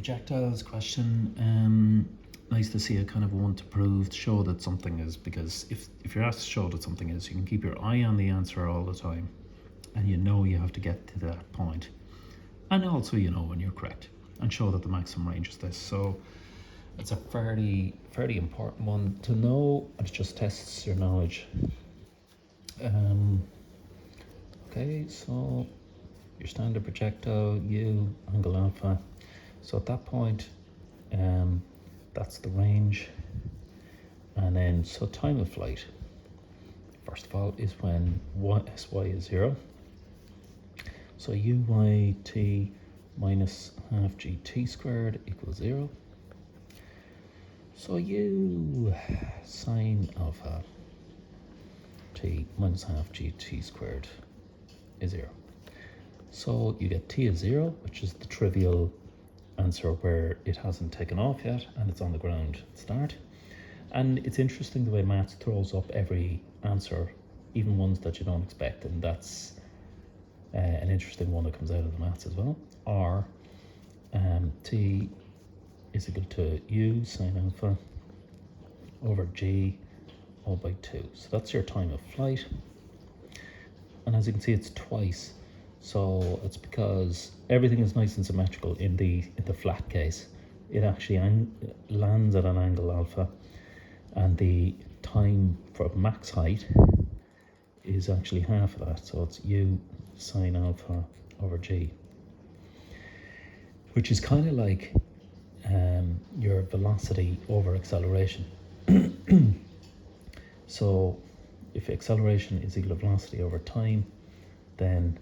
Projectiles question. Nice to see a kind of one to prove, to show that something is, because if you're asked to show that something is, you can keep your eye on the answer all the time, and you know you have to get to that point, and also you know when you're correct, and show that the maximum range is this. So it's a fairly important one to know, and it just tests your knowledge. Okay, so your standard projectile, U, angle alpha. So at that point, that's the range. And then, so time of flight, first of all, is when sy is 0. So uyt minus half gt squared equals 0. So u sine alpha t minus half gt squared is 0. So you get t is 0, which is the trivial answer where it hasn't taken off yet and it's on the ground at start. And it's interesting the way maths throws up every answer, even ones that you don't expect, and that's an interesting one that comes out of the maths as well. Or t is equal to u sine alpha over g all by 2. So that's your time of flight. And as you can see, it's twice. So it's because everything is nice and symmetrical in the flat case. It actually lands at an angle alpha, and the time for max height is actually half of that. So it's u sine alpha over g, which is kind of like your velocity over acceleration. So if acceleration is equal to velocity over time, then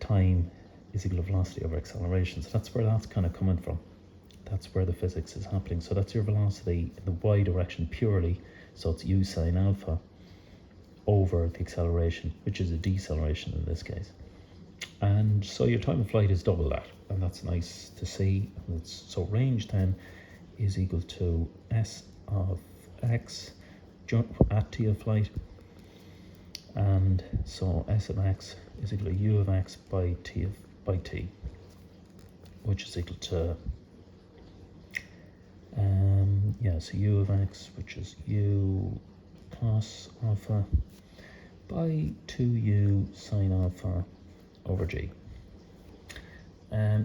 time is equal to velocity over acceleration. So that's where that's kind of coming from. That's where the physics is happening. So that's your velocity in the y direction purely. So it's u sine alpha over the acceleration, which is a deceleration in this case. And so your time of flight is double that, and that's nice to see. And so range then is equal to s of x at t of flight, and so s of x is equal to u of x by t, which is equal to so u of x, which is u cos alpha by 2u sine alpha over g.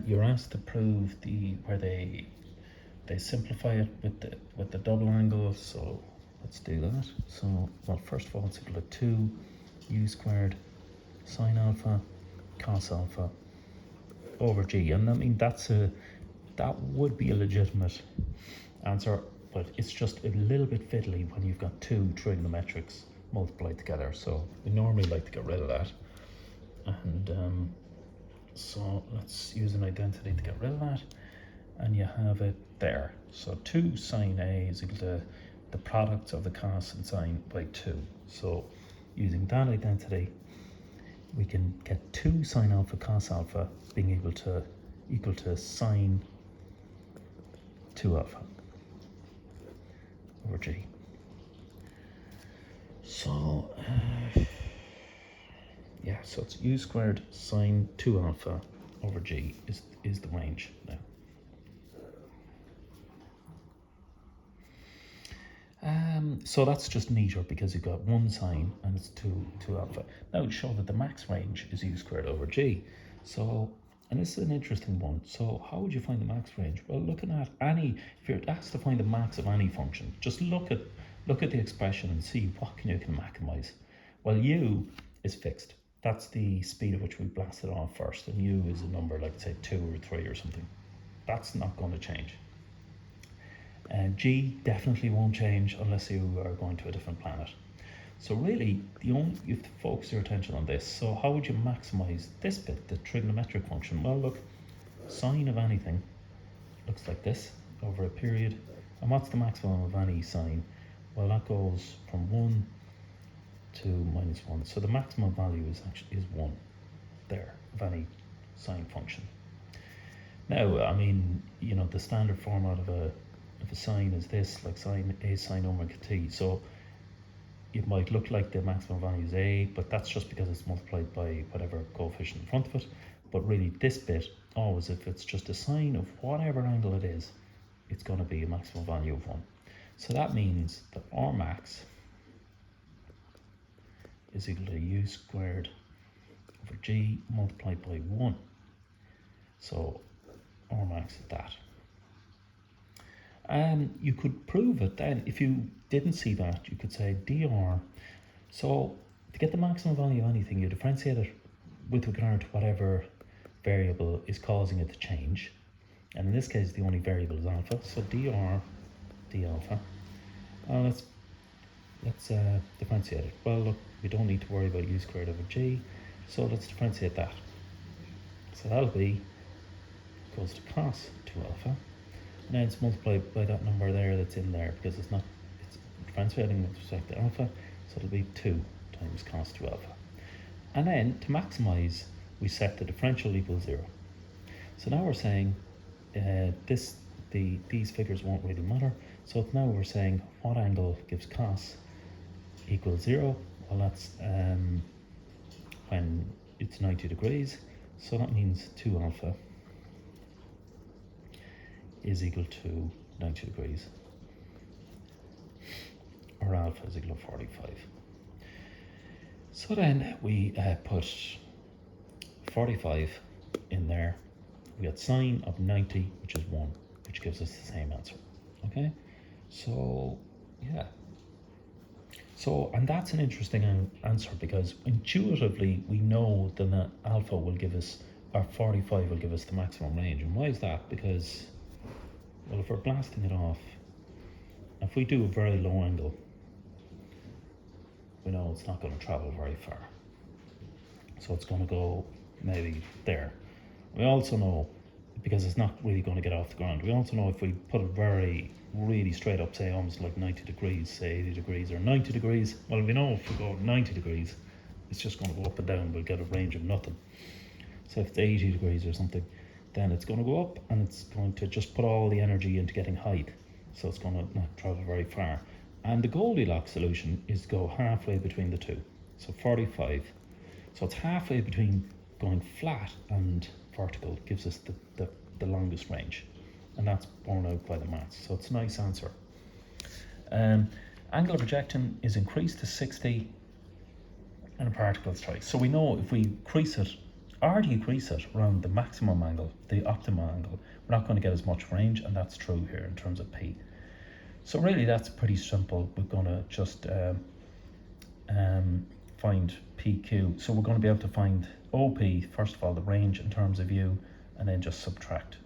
You're asked to prove where they simplify it with the double angle. So let's do that. So, well, first of all, it's equal to 2u squared sine alpha cos alpha over g. And I mean, that would be a legitimate answer, but it's just a little bit fiddly when you've got two trigonometrics multiplied together. So we normally like to get rid of that. And so let's use an identity to get rid of that. And you have it there. So 2 sine A is equal to the product of the cos and sine by 2. So using that identity, we can get 2 sine alpha cos alpha being equal to sine 2 alpha over g. So so it's u squared sine 2 alpha over g is the range now. So that's just neater because you've got 1 sine and it's 2 alpha. Now to show that the max range is u squared over g. So, and this is an interesting one. So how would you find the max range? Well, looking at if you're asked to find the max of any function, just look at the expression and see what you can maximize. Well, u is fixed. That's the speed at which we blasted off first, and u is a number like, say, 2 or 3 or something. That's not going to change. G definitely won't change unless you are going to a different planet. So really, you have to focus your attention on this. So how would you maximize this bit, the trigonometric function? Well, look, sine of anything looks like this over a period. And what's the maximum of any sine? Well, that goes from 1 to minus 1. So the maximum value is 1 there of any sine function. Now, I mean, you know, the standard format of a sine is this, like sine A sine omega t. So it might look like the maximum value is A, but that's just because it's multiplied by whatever coefficient in front of it. but really this bit, always if it's just a sine of whatever angle it is, it's going to be a maximum value of 1. So that means that R max is equal to u squared over g multiplied by 1. So R max is that. And you could prove it then. If you didn't see that, you could say dr. So to get the maximum value of anything, you differentiate it with regard to whatever variable is causing it to change. And in this case, the only variable is alpha. So dr d alpha. Let's differentiate it. Well, look, we don't need to worry about u squared over g. So let's differentiate that. So that'll be equals to cos 2 alpha. And then it's multiplied by that number there that's in there, because it's differentiating with respect to alpha, so it'll be 2 times cos 2 alpha. And then to maximize, we set the differential equal 0. So now we're saying these figures won't really matter. So now we're saying what angle gives cos equals 0? Well, that's when it's 90 degrees. So that means 2 alpha is equal to 90 degrees, or alpha is equal to 45. So then we put 45 in there. We got sine of 90, which is 1, which gives us the same answer. Okay, so yeah. So, and that's an interesting answer, because intuitively we know that alpha will give us, or 45 will give us the maximum range. And why is that? Because, well, if we're blasting it off, if we do a very low angle, we know it's not going to travel very far. So it's going to go maybe there. We also know, because it's not really going to get off the ground, we also know if we put it really straight up, say almost like 90 degrees, say 80 degrees or 90 degrees, well, we know if we go 90 degrees, it's just going to go up and down. We'll get a range of nothing. So if it's 80 degrees or something, then it's going to go up, and it's going to just put all the energy into getting height. So it's going to not travel very far. And the Goldilocks solution is to go halfway between the two. So 45. So it's halfway between going flat and vertical, gives us the longest range. And that's borne out by the maths. So it's a nice answer. Angle of projection is increased to 60 and a particle strike. So we know if we increase it or decrease it around the maximum angle, the optimal angle, we're not going to get as much range, and that's true here in terms of P. So really that's pretty simple. We're going to just find PQ. So we're going to be able to find OP, first of all, the range in terms of U, and then just subtract